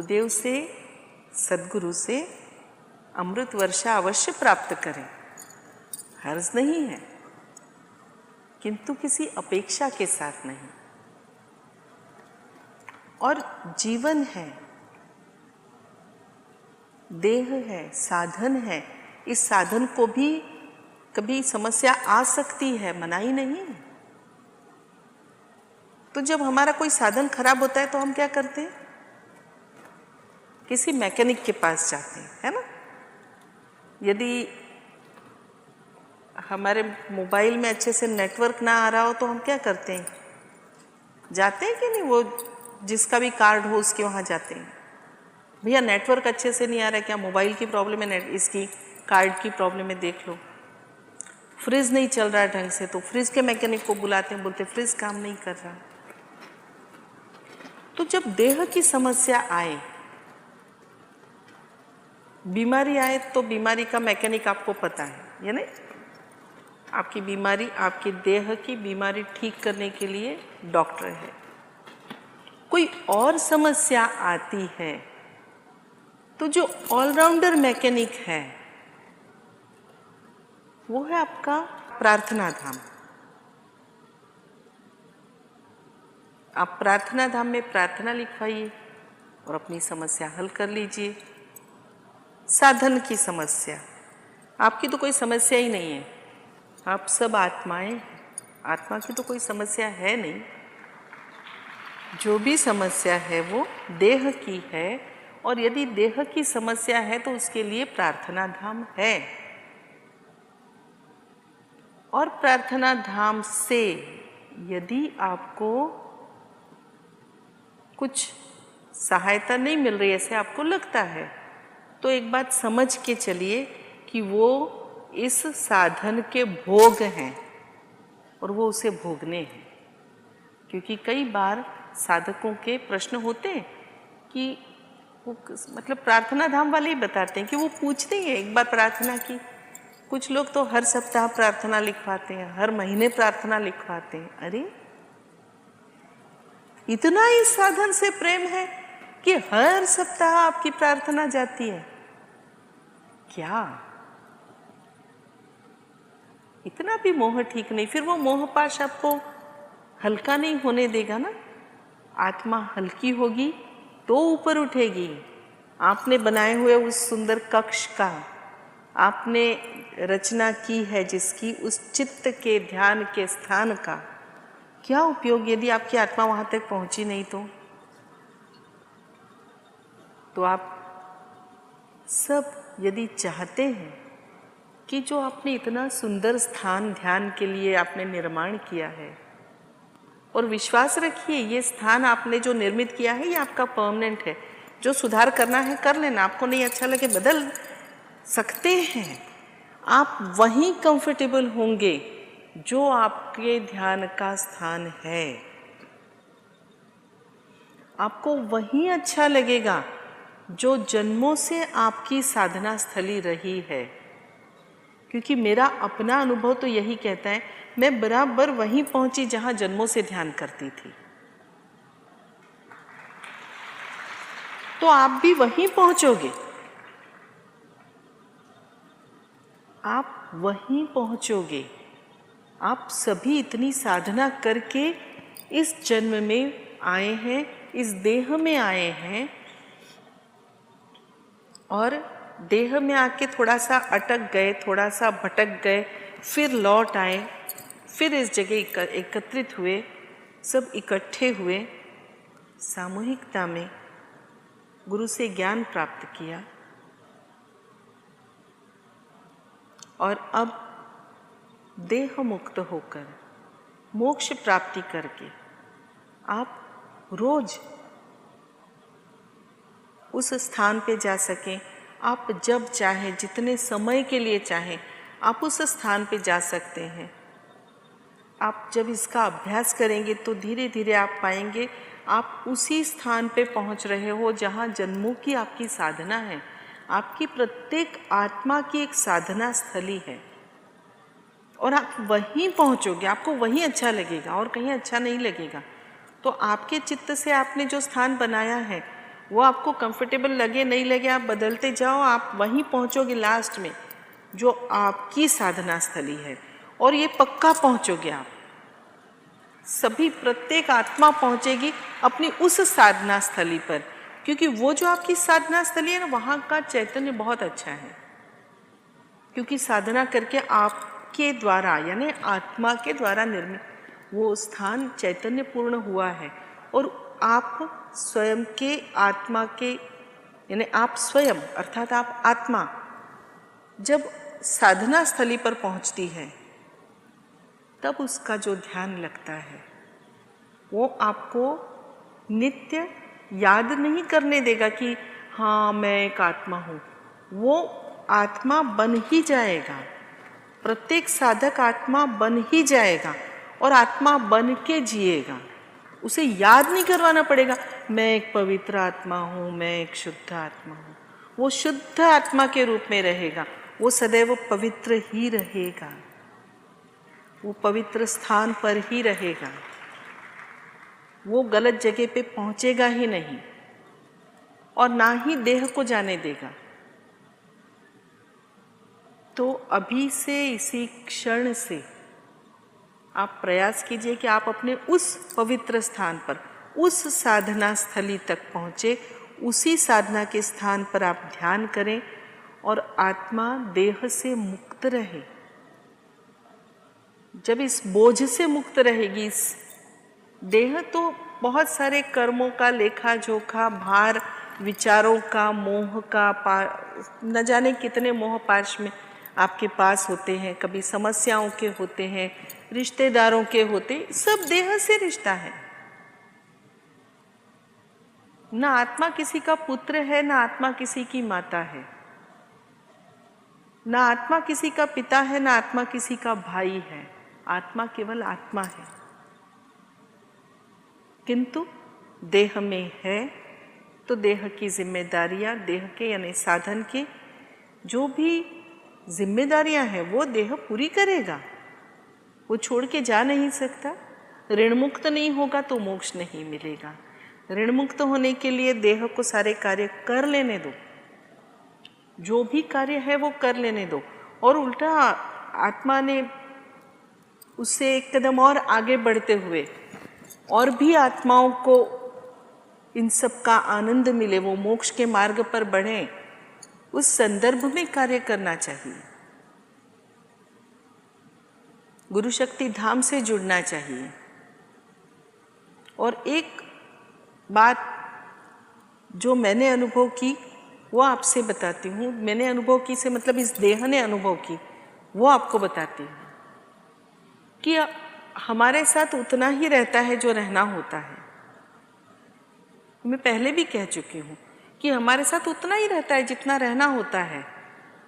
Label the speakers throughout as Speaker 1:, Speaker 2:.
Speaker 1: गुरुदेव से, सद्गुरु से अमृत वर्षा अवश्य प्राप्त करें, हर्ज नहीं है, किंतु किसी अपेक्षा के साथ नहीं। और जीवन है, देह है, साधन है, इस साधन को भी कभी समस्या आ सकती है, मनाही नहीं है। तो जब हमारा कोई साधन खराब होता है तो हम क्या करते हैं? किसी मैकेनिक के पास जाते हैं, है ना। यदि हमारे मोबाइल में अच्छे से नेटवर्क ना आ रहा हो तो हम क्या करते हैं? जाते हैं कि नहीं? वो जिसका भी कार्ड हो उसके वहाँ जाते हैं, भैया नेटवर्क अच्छे से नहीं आ रहा है, क्या मोबाइल की प्रॉब्लम है, इसकी कार्ड की प्रॉब्लम है, देख लो। फ्रिज नहीं चल रहा है ढंग से तो फ्रिज के मैकेनिक को बुलाते हैं, बोलते फ्रिज काम नहीं कर रहा। तो जब देह की समस्या आए, बीमारी आए, तो बीमारी का मैकेनिक आपको पता है, यानी आपकी बीमारी, आपकी देह की बीमारी ठीक करने के लिए डॉक्टर है। कोई और समस्या आती है तो जो ऑलराउंडर मैकेनिक है वो है आपका प्रार्थना धाम। आप प्रार्थना धाम में प्रार्थना लिखवाइए और अपनी समस्या हल कर लीजिए। साधन की समस्या, आपकी तो कोई समस्या ही नहीं है, आप सब आत्माएं हैं, आत्मा की तो कोई समस्या है नहीं। जो भी समस्या है वो देह की है, और यदि देह की समस्या है तो उसके लिए प्रार्थना धाम है। और प्रार्थना धाम से यदि आपको कुछ सहायता नहीं मिल रही, ऐसे आपको लगता है, तो एक बात समझ के चलिए कि वो इस साधन के भोग हैं और वो उसे भोगने हैं। क्योंकि कई बार साधकों के प्रश्न होते हैं कि वो मतलब प्रार्थना धाम वाले ही बताते हैं कि वो पूछते ही हैं एक बार प्रार्थना की। कुछ लोग तो हर सप्ताह प्रार्थना लिखवाते हैं, हर महीने प्रार्थना लिखवाते हैं। अरे इतना इस साधन से प्रेम है कि हर सप्ताह आपकी प्रार्थना जाती है क्या? इतना भी मोह ठीक नहीं, फिर वो मोह पाश आपको हल्का नहीं होने देगा ना। आत्मा हल्की होगी तो ऊपर उठेगी। आपने बनाए हुए उस सुंदर कक्ष का, आपने रचना की है जिसकी, उस चित्त के ध्यान के स्थान का क्या उपयोग यदि आपकी आत्मा वहां तक पहुंची नहीं तो आप सब यदि चाहते हैं कि जो आपने इतना सुंदर स्थान ध्यान के लिए आपने निर्माण किया है, और विश्वास रखिए ये स्थान आपने जो निर्मित किया है ये आपका परमानेंट है। जो सुधार करना है कर लेना, आपको नहीं अच्छा लगे बदल सकते हैं। आप वहीं कंफर्टेबल होंगे जो आपके ध्यान का स्थान है, आपको वहीं अच्छा लगेगा जो जन्मों से आपकी साधना स्थली रही है। क्योंकि मेरा अपना अनुभव तो यही कहता है, मैं बराबर वहीं पहुंची जहां जन्मों से ध्यान करती थी। तो आप भी वहीं पहुंचोगे, आप वहीं पहुंचोगे। आप सभी इतनी साधना करके इस जन्म में आए हैं, इस देह में आए हैं, और देह में आके थोड़ा सा अटक गए, थोड़ा सा भटक गए, फिर लौट आए, फिर इस जगह एकत्रित हुए, सब इकट्ठे हुए, सामूहिकता में गुरु से ज्ञान प्राप्त किया, और अब देह मुक्त होकर मोक्ष प्राप्ति करके आप रोज उस स्थान पे जा सकें। आप जब चाहें, जितने समय के लिए चाहें, आप उस स्थान पे जा सकते हैं। आप जब इसका अभ्यास करेंगे तो धीरे धीरे आप पाएंगे आप उसी स्थान पे पहुंच रहे हो जहां जन्मों की आपकी साधना है। आपकी प्रत्येक आत्मा की एक साधना स्थली है, और आप वहीं पहुंचोगे, आपको वहीं अच्छा लगेगा और कहीं अच्छा नहीं लगेगा। तो आपके चित्त से आपने जो स्थान बनाया है वो आपको कंफर्टेबल लगे नहीं लगे आप बदलते जाओ, आप वहीं पहुंचोगे लास्ट में जो आपकी साधना स्थली है, और ये पक्का पहुंचोगे आप। सभी प्रत्येक आत्मा पहुंचेगी अपनी उस साधना स्थली पर, क्योंकि वो जो आपकी साधना स्थली है ना, वहाँ का चैतन्य बहुत अच्छा है। क्योंकि साधना करके आपके द्वारा यानी आत्मा के द्वारा निर्मित वो स्थान चैतन्य पूर्ण हुआ है, और आप स्वयं के आत्मा के यानी आप स्वयं अर्थात आप आत्मा जब साधना स्थली पर पहुंचती है तब उसका जो ध्यान लगता है वो आपको नित्य याद नहीं करने देगा कि हाँ मैं एक आत्मा हूँ। वो आत्मा बन ही जाएगा, प्रत्येक साधक आत्मा बन ही जाएगा और आत्मा बन के जिएगा। उसे याद नहीं करवाना पड़ेगा मैं एक पवित्र आत्मा हूँ, मैं एक शुद्ध आत्मा हूँ। वो शुद्ध आत्मा के रूप में रहेगा, वो सदैव पवित्र ही रहेगा, वो पवित्र स्थान पर ही रहेगा, वो गलत जगह पे पहुंचेगा ही नहीं और ना ही देह को जाने देगा। तो अभी से इसी क्षण से आप प्रयास कीजिए कि आप अपने उस पवित्र स्थान पर, उस साधना स्थली तक पहुँचे, उसी साधना के स्थान पर आप ध्यान करें और आत्मा देह से मुक्त रहे। जब इस बोझ से मुक्त रहेगी, इस देह तो बहुत सारे कर्मों का लेखा जोखा, भार, विचारों का, मोह का, न जाने कितने मोह पाश में आपके पास होते हैं, कभी समस्याओं के होते हैं, रिश्तेदारों के होते, सब देह से रिश्ता है। ना आत्मा किसी का पुत्र है, ना आत्मा किसी की माता है, ना आत्मा किसी का पिता है, ना आत्मा किसी का भाई है। आत्मा केवल आत्मा है, किंतु देह में है तो देह की जिम्मेदारियां, देह के यानी साधन की जो भी जिम्मेदारियां हैं वो देह पूरी करेगा, वो छोड़ के जा नहीं सकता। ऋण मुक्त नहीं होगा तो मोक्ष नहीं मिलेगा। ऋण मुक्त होने के लिए देह को सारे कार्य कर लेने दो, जो भी कार्य है वो कर लेने दो, और उल्टा आत्मा ने उससे एक कदम और आगे बढ़ते हुए और भी आत्माओं को इन सब का आनंद मिले, वो मोक्ष के मार्ग पर बढ़े, उस संदर्भ में कार्य करना चाहिए। गुरु शक्ति धाम से जुड़ना चाहिए। और एक बात जो मैंने अनुभव की वो आपसे बताती हूँ। मैंने अनुभव की से मतलब इस देह ने अनुभव की, वो आपको बताती हूँ कि हमारे साथ उतना ही रहता है जो रहना होता है। मैं पहले भी कह चुकी हूँ कि हमारे साथ उतना ही रहता है जितना रहना होता है।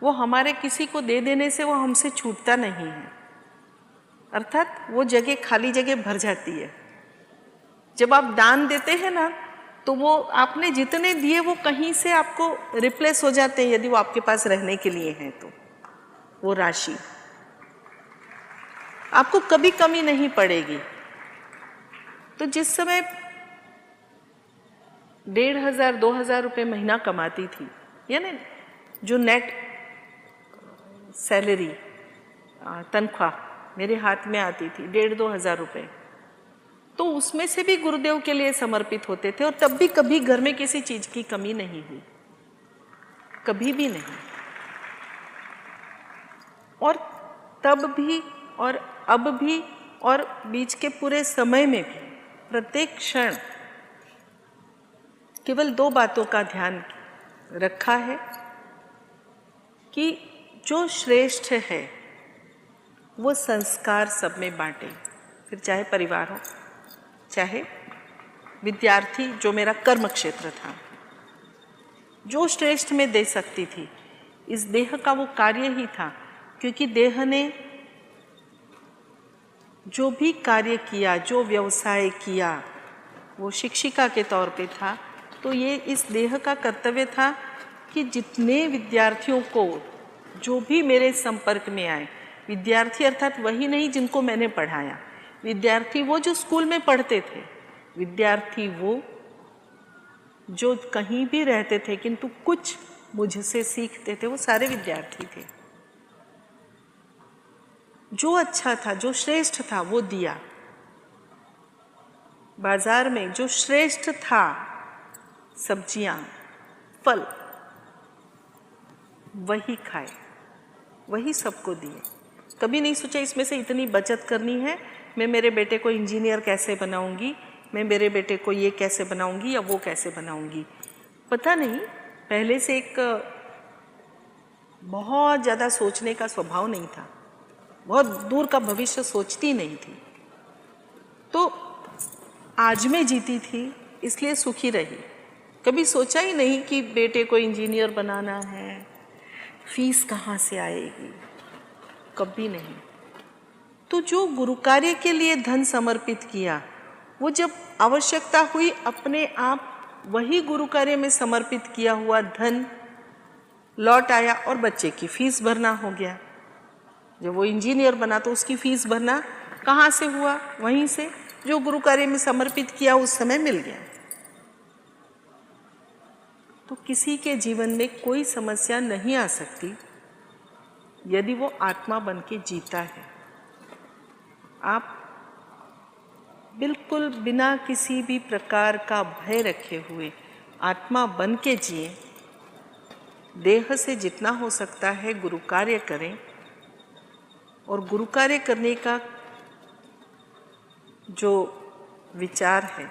Speaker 1: वो हमारे किसी को दे देने से वो हमसे छूटता नहीं है, अर्थात वो जगह खाली जगह भर जाती है। जब आप दान देते हैं ना तो वो आपने जितने दिए वो कहीं से आपको रिप्लेस हो जाते हैं, यदि वो आपके पास रहने के लिए हैं तो वो राशि आपको कभी कमी नहीं पड़ेगी। तो जिस समय 1500-2000 रुपये महीना कमाती थी, यानी जो नेट सैलरी तनख्वाह मेरे हाथ में आती थी 1500-2000 रुपये, तो उसमें से भी गुरुदेव के लिए समर्पित होते थे और तब भी कभी घर में किसी चीज की कमी नहीं हुई, कभी भी नहीं। और तब भी और अब भी और बीच के पूरे समय में भी प्रत्येक क्षण केवल 2 बातों का ध्यान रखा है कि जो श्रेष्ठ है वो संस्कार सब में बांटे, फिर चाहे परिवार हो चाहे विद्यार्थी, जो मेरा कर्म क्षेत्र था, जो श्रेष्ठ में दे सकती थी। इस देह का वो कार्य ही था, क्योंकि देह ने जो भी कार्य किया, जो व्यवसाय किया, वो शिक्षिका के तौर पे था। तो ये इस देह का कर्तव्य था कि जितने विद्यार्थियों को, जो भी मेरे संपर्क में आए, विद्यार्थी अर्थात वही नहीं जिनको मैंने पढ़ाया, विद्यार्थी वो जो स्कूल में पढ़ते थे, विद्यार्थी वो जो कहीं भी रहते थे किंतु कुछ मुझसे सीखते थे, वो सारे विद्यार्थी थे। जो अच्छा था, जो श्रेष्ठ था, वो दिया। बाजार में जो श्रेष्ठ था, सब्जियां, फल, वही खाए, वही सबको दिए। कभी नहीं सोचा इसमें से इतनी बचत करनी है, मैं मेरे बेटे को इंजीनियर कैसे बनाऊंगी, मैं मेरे बेटे को ये कैसे बनाऊंगी या वो कैसे बनाऊंगी। पता नहीं, पहले से एक बहुत ज़्यादा सोचने का स्वभाव नहीं था, बहुत दूर का भविष्य सोचती नहीं थी। तो आज में जीती थी, इसलिए सुखी रही। कभी सोचा ही नहीं कि बेटे को इंजीनियर बनाना है, फीस कहाँ से आएगी, कभी नहीं। तो जो गुरु कार्य के लिए धन समर्पित किया, वो जब आवश्यकता हुई अपने आप वही गुरु कार्य में समर्पित किया हुआ धन लौट आया और बच्चे की फीस भरना हो गया। जब वो इंजीनियर बना तो उसकी फीस भरना कहाँ से हुआ? वहीं से जो गुरु कार्य में समर्पित किया उस समय मिल गया। तो किसी के जीवन में कोई समस्या नहीं आ सकती यदि वो आत्मा बन के जीता है। आप बिल्कुल बिना किसी भी प्रकार का भय रखे हुए आत्मा बन के जिए, देह से जितना हो सकता है गुरु कार्य करें। और गुरु कार्य करने का जो विचार है,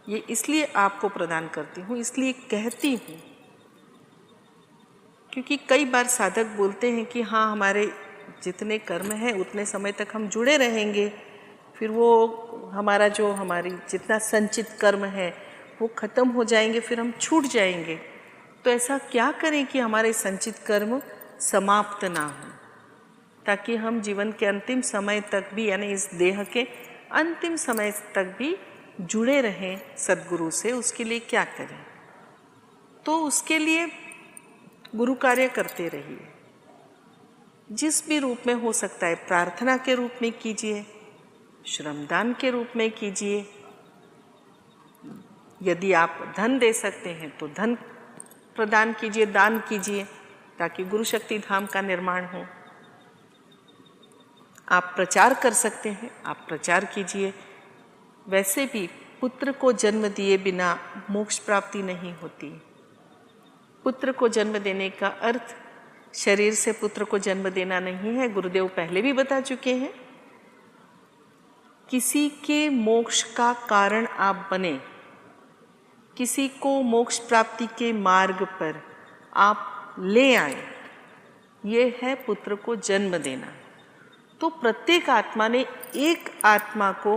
Speaker 1: ये इसलिए आपको प्रदान करती हूँ, इसलिए कहती हूँ क्योंकि कई बार साधक बोलते हैं कि हाँ, हमारे जितने कर्म हैं उतने समय तक हम जुड़े रहेंगे, फिर वो हमारी जितना संचित कर्म है वो खत्म हो जाएंगे, फिर हम छूट जाएंगे। तो ऐसा क्या करें कि हमारे संचित कर्म समाप्त ना हो, ताकि हम जीवन के अंतिम समय तक भी, यानी इस देह के अंतिम समय तक भी जुड़े रहें सद्गुरु से। उसके लिए क्या करें? तो उसके लिए गुरु कार्य करते रहिए, जिस भी रूप में हो सकता है। प्रार्थना के रूप में कीजिए, श्रमदान के रूप में कीजिए, यदि आप धन दे सकते हैं तो धन प्रदान कीजिए, दान कीजिए, ताकि गुरु शक्ति धाम का निर्माण हो। आप प्रचार कर सकते हैं, आप प्रचार कीजिए। वैसे भी पुत्र को जन्म दिए बिना मोक्ष प्राप्ति नहीं होती। पुत्र को जन्म देने का अर्थ शरीर से पुत्र को जन्म देना नहीं है। गुरुदेव पहले भी बता चुके हैं, किसी के मोक्ष का कारण आप बने, किसी को मोक्ष प्राप्ति के मार्ग पर आप ले आए, ये है पुत्र को जन्म देना। तो प्रत्येक आत्मा ने एक आत्मा को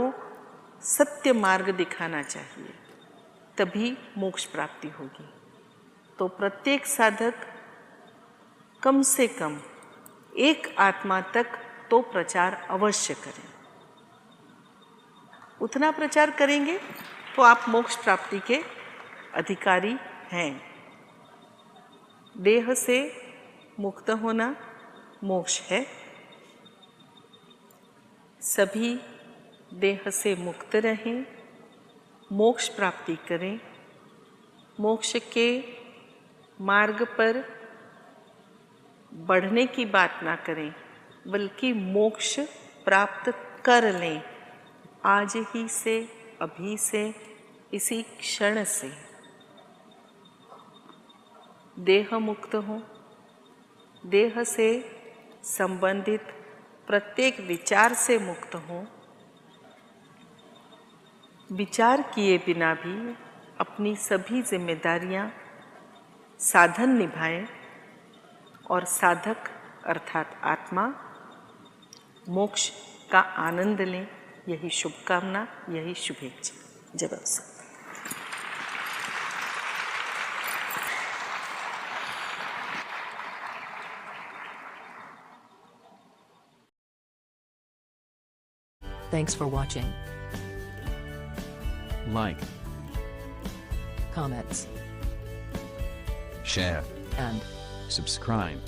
Speaker 1: सत्य मार्ग दिखाना चाहिए, तभी मोक्ष प्राप्ति होगी। तो प्रत्येक साधक कम से कम एक आत्मा तक तो प्रचार अवश्य करें। उतना प्रचार करेंगे तो आप मोक्ष प्राप्ति के अधिकारी हैं। देह से मुक्त होना मोक्ष है। सभी देह से मुक्त रहें, मोक्ष प्राप्ति करें। मोक्ष के मार्ग पर बढ़ने की बात ना करें, बल्कि मोक्ष प्राप्त कर लें, आज ही से, अभी से, इसी क्षण से। देह मुक्त हो, देह से संबंधित प्रत्येक विचार से मुक्त हो। विचार किए बिना भी अपनी सभी जिम्मेदारियां साधन निभाएं और साधक अर्थात आत्मा मोक्ष का आनंद लें। यही शुभकामना, यही शुभेच्छा। जय बाबा।
Speaker 2: Thanks for watching.
Speaker 3: Like,
Speaker 2: Comments
Speaker 3: share,
Speaker 2: and
Speaker 3: subscribe.